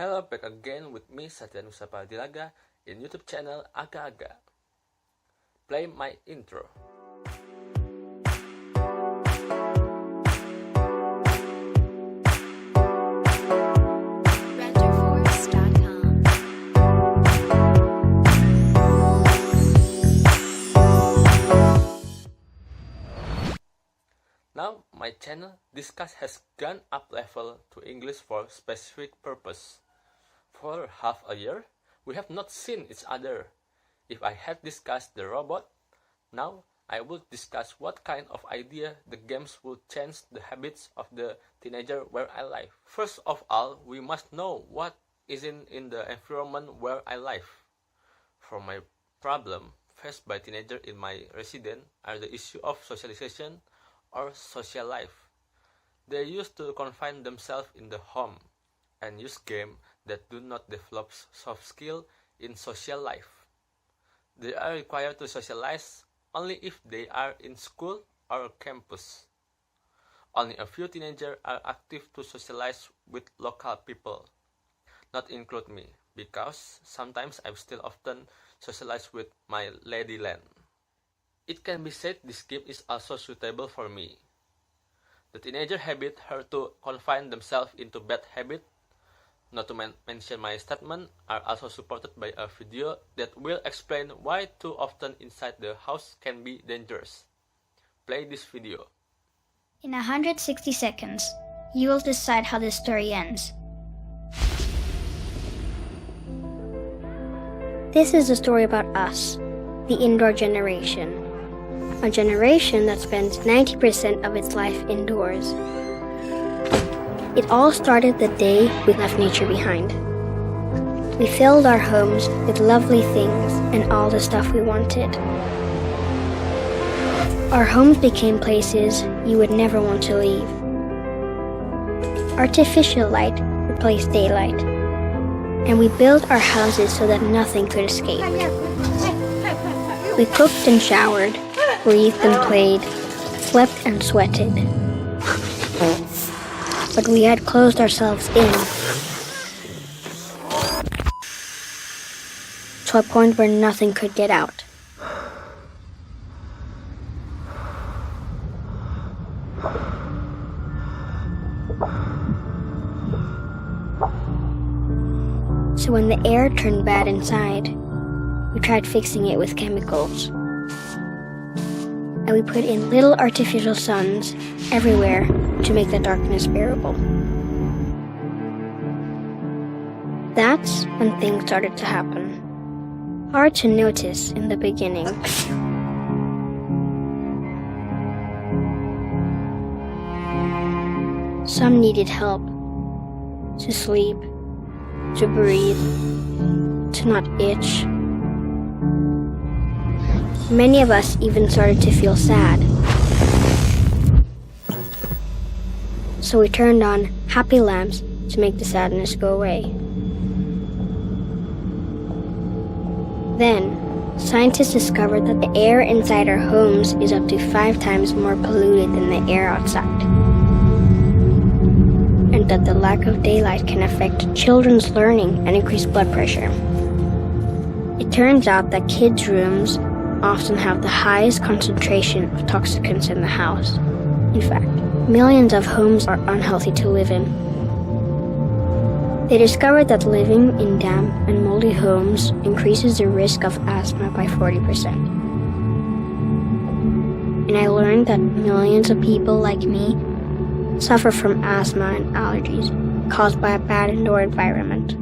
Hello, back again with me, Satria Nusa Paradilaga, in YouTube channel Aga-Aga. Play my intro. Now, my channel Discuss has gone up level to English for specific purpose. For half a year, we have not seen each other. If I had discussed the robot, now I would discuss what kind of idea the games would change the habits of the teenager where I live. First of all, we must know what is in the environment where I live. For my problem faced by teenagers in my residence are the issue of socialization or social life. They used to confine themselves in the home and use games that do not develop soft skills in social life. They are required to socialize only if they are in school or campus. Only a few teenagers are active to socialize with local people, not include me, because sometimes I still often socialize with my ladyland. It can be said this game is also suitable for me. The teenager habit her to confine themselves into bad habit, not to mention my statement, are also supported by a video that will explain why too often inside the house can be dangerous. Play this video. In 160 seconds, you will decide how this story ends. This is a story about us, the indoor generation. A generation that spends 90% of its life indoors. It all started the day we left nature behind. We filled our homes with lovely things and all the stuff we wanted. Our homes became places you would never want to leave. Artificial light replaced daylight, and we built our houses so that nothing could escape. We cooked and showered, breathed and played, slept and sweated. But we had closed ourselves in to a point where nothing could get out. So when the air turned bad inside, we tried fixing it with chemicals. And we put in little artificial suns everywhere to make the darkness bearable. That's when things started to happen. Hard to notice in the beginning. Some needed help to sleep, to breathe, to not itch. Many of us even started to feel sad. So we turned on happy lamps to make the sadness go away. Then, scientists discovered that the air inside our homes is up to 5 times more polluted than the air outside. And that the lack of daylight can affect children's learning and increase blood pressure. It turns out that kids' rooms often have the highest concentration of toxicants in the house. In fact, millions of homes are unhealthy to live in. They discovered that living in damp and moldy homes increases the risk of asthma by 40%. And I learned that millions of people like me suffer from asthma and allergies caused by a bad indoor environment.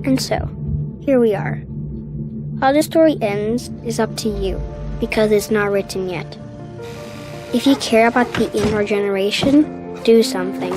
And so, here we are. How the story ends is up to you, because it's not written yet. If you care about the indoor generation, do something.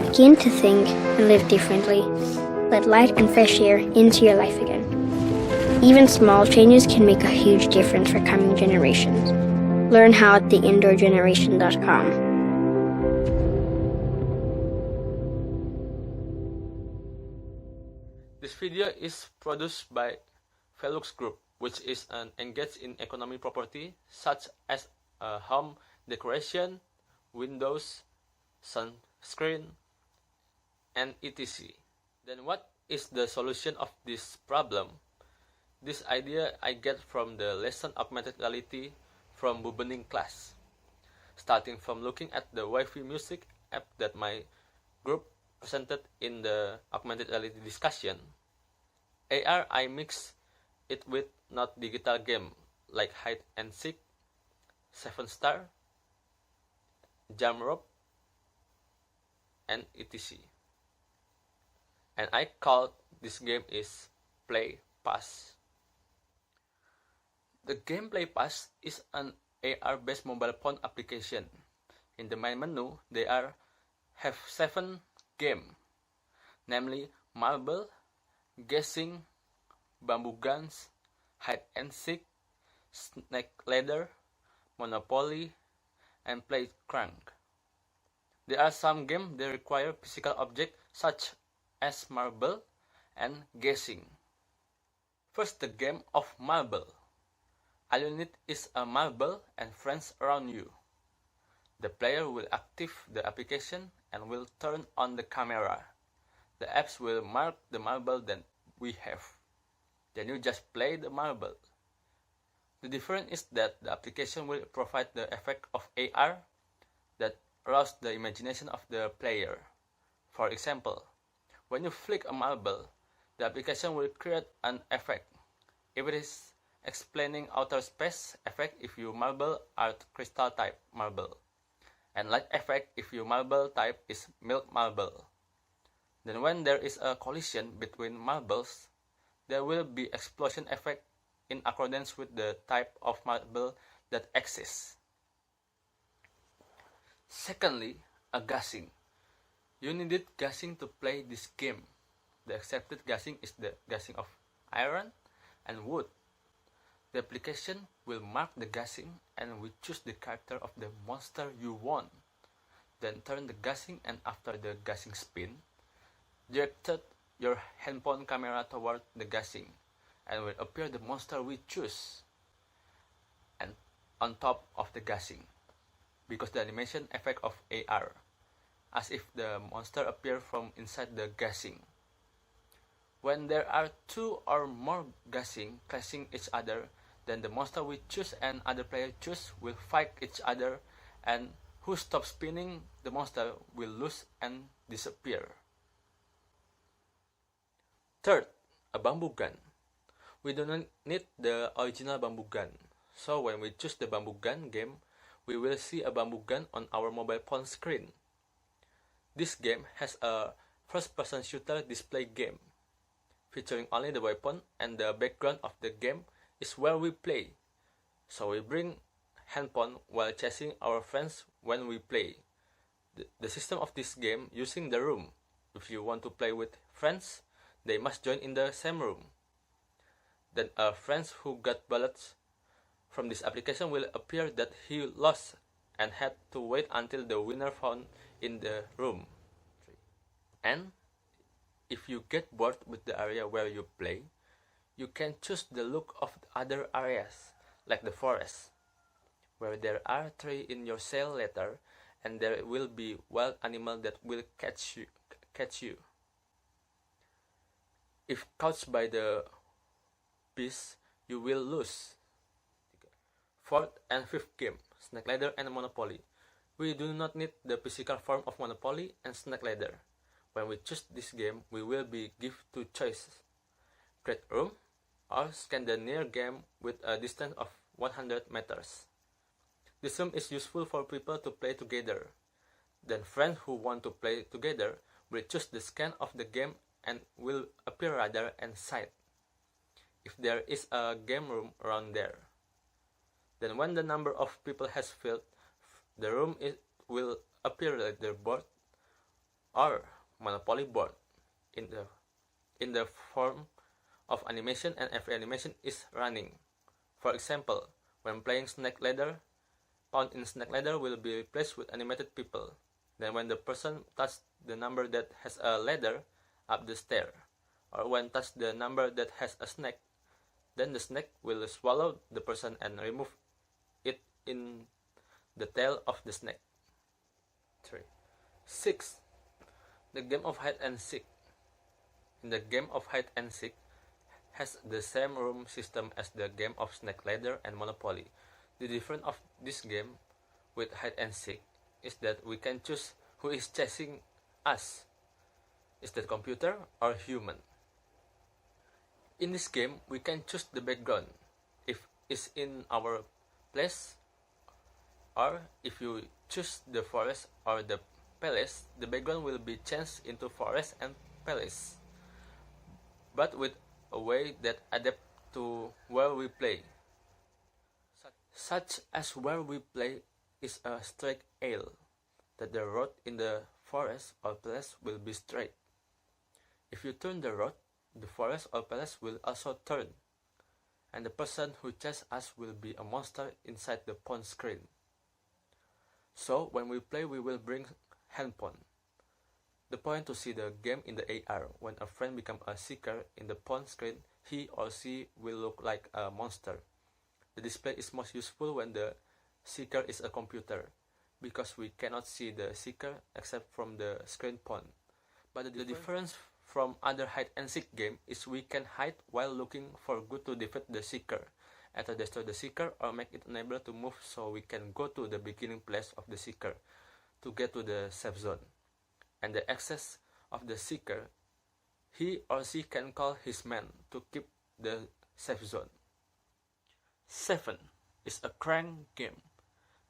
Begin to think and live differently. Let light and fresh air into your life again. Even small changes can make a huge difference for coming generations. Learn how at theindoorgeneration.com. This video is produced by Velux Group, which is engaged in economic property such as home decoration, windows, sunscreen, and etc. Then what is the solution of this problem? This idea I get from the lesson augmented reality from Bubening class. Starting from looking at the Wi-Fi music app that my group presented in the augmented reality discussion, AR I mix it with not digital game like hide and seek, 7 star, jump rope, and etc. And I called this game is Play Pass. The game Play Pass is an AR-based mobile phone application. In the main menu, there have 7 games, namely Marble, Guessing, Bamboo Guns, Hide and Seek, Snake Ladder, Monopoly, and Play Crank. There are some games that require physical objects such as Marble and Guessing. First, the game of Marble. All you need is a marble and friends around you. The player will activate the application and will turn on the camera. The apps will mark the marble that we have. Then you just play the marble. The difference is that the application will provide the effect of AR that arouses the imagination of the player. For example, when you flick a marble, the application will create an effect. If it is explaining outer space effect if your marble are crystal type marble, and light effect if your marble type is milk marble. Then when there is a collision between marbles, there will be explosion effect in accordance with the type of marble that exists. Secondly, a guessing. You needed guessing to play this game. The accepted guessing is the guessing of iron and wood. The application will mark the guessing and we choose the character of the monster you want. Then turn the guessing and after the guessing spin, directed your handphone camera toward the guessing and will appear the monster we choose and on top of the guessing because the animation effect of AR, as if the monster appear from inside the guessing. When there are 2 or more guessing clashing each other, then the monster we choose and other player choose will fight each other, and who stops spinning the monster will lose and disappear. Third, a bamboo gun. We do not need the original bamboo gun, so when we choose the bamboo gun game, we will see a bamboo gun on our mobile phone screen. This game has a first-person shooter display game, featuring only the weapon, and the background of the game is where we play. So we bring handphone while chasing our friends when we play. The system of this game using the room. If you want to play with friends, they must join in the same room. Then a friend who got ballots from this application will appear that he lost and had to wait until the winner found in the room. And if you get bored with the area where you play, you can choose the look of the other areas, like the forest, where there are trees in your cell later, and there will be wild animal that will catch you. If caught by the beast, you will lose. Fourth and fifth game, Snake Ladder and Monopoly. We do not need the physical form of Monopoly and Snake Ladder. When we choose this game, we will be given 2 choices: create room or scan the near game with a distance of 100 meters. This room is useful for people to play together. Then friends who want to play together will choose the scan of the game and will appear radar and sight if there is a game room around there. Then when the number of people has filled, the room will appear like the board or Monopoly board in the form of animation, and every animation is running. For example, when playing Snake Ladder, pawn in Snake Ladder will be replaced with animated people. Then when the person touches the number that has a ladder up the stair, or when touch the number that has a snake, then the snake will swallow the person and remove it in the tail of the snake. 3. 6. The game of hide and seek. In the game of hide and seek has the same room system as the game of snake ladder and Monopoly. The difference of this game with hide and seek is that we can choose who is chasing us. Is that computer or human? In this game, we can choose the background, if it's in our place, or if you choose the forest or the palace, the background will be changed into forest and palace, but with a way that adapts to where we play. Such as where we play is a straight aisle, that the road in the forest or palace will be straight. If you turn the road, the forest or palace will also turn, and the person who chases us will be a monster inside the pawn screen. So when we play, we will bring hand pawn. The point to see the game in the AR, when a friend becomes a seeker in the pawn screen, he or she will look like a monster. The display is most useful when the seeker is a computer, because we cannot see the seeker except from the screen pawn. But the difference from other hide and seek game is we can hide while looking for good to defeat the seeker, either destroy the seeker or make it unable to move, so we can go to the beginning place of the seeker to get to the safe zone. And the access of the seeker, he or she can call his men to keep the safe zone. 7 is a crank game.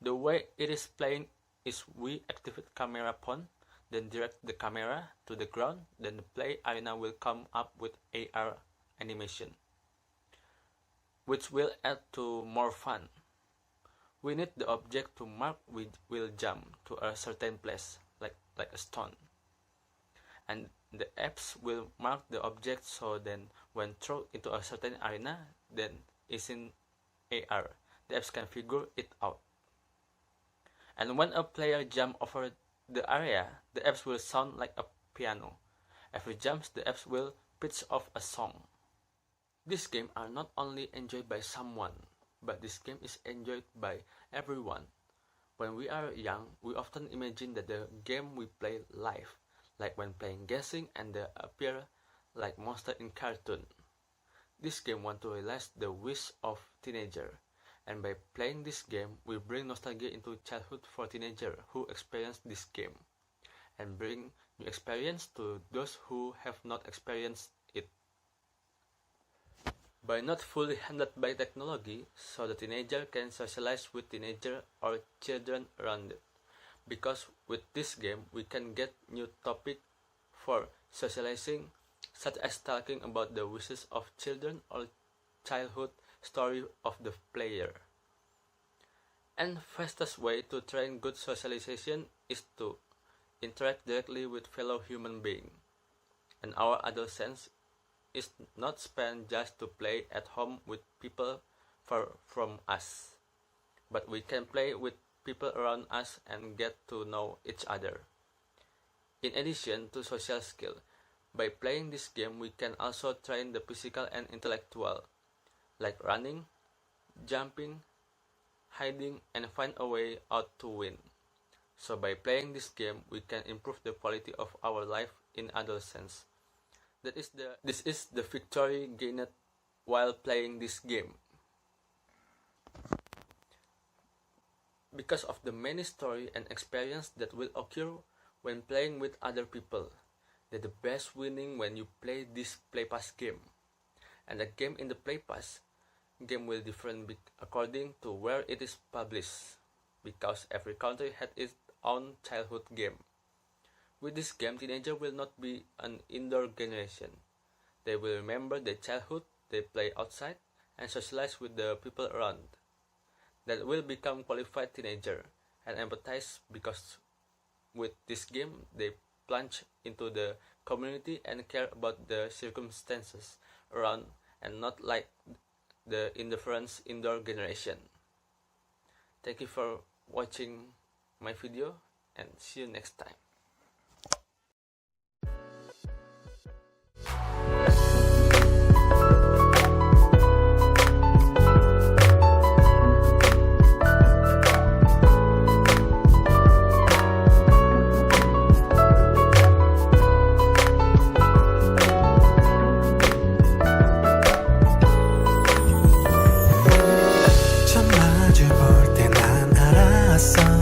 The way it is playing is we activate camera pawn, then direct the camera to the ground, then the play arena will come up with AR animation, which will add to more fun. We need the object to mark we will jump to a certain place, like a stone. And the apps will mark the object, so then when thrown into a certain arena, then it's in AR. The apps can figure it out. And when a player jumps over the area, the apps will sound like a piano. Every jump, the apps will pitch off a song. This game are not only enjoyed by someone, but this game is enjoyed by everyone. When we are young, we often imagine that the game we play live, like when playing guessing and they appear like monster in cartoon. This game want to realize the wish of teenager, and by playing this game, we bring nostalgia into childhood for teenagers who experience this game, and bring new experience to those who have not experienced it. By not fully handled by technology, so the teenager can socialize with teenager or children around it. Because with this game, we can get new topic for socializing, such as talking about the wishes of children or childhood story of the player. And fastest way to train good socialization is to interact directly with fellow human beings. And our adolescence is not spent just to play at home with people far from us, but we can play with people around us and get to know each other. In addition to social skill, by playing this game we can also train the physical and intellectual, like running, jumping, hiding, and find a way out to win. So by playing this game we can improve the quality of our life in adolescence. This is the victory gained while playing this game. Because of the many story and experience that will occur when playing with other people, that the best winning when you play this Play Pass game. And the game in the Play Pass game will different according to where it is published, because every country had its own childhood game. With this game, teenager will not be an indoor generation. They will remember their childhood, they play outside, and socialize with the people around. That will become qualified teenager and empathize, because with this game they plunge into the community and care about the circumstances around, and not like the indifferent indoor generation. Thank you for watching my video, and see you next time.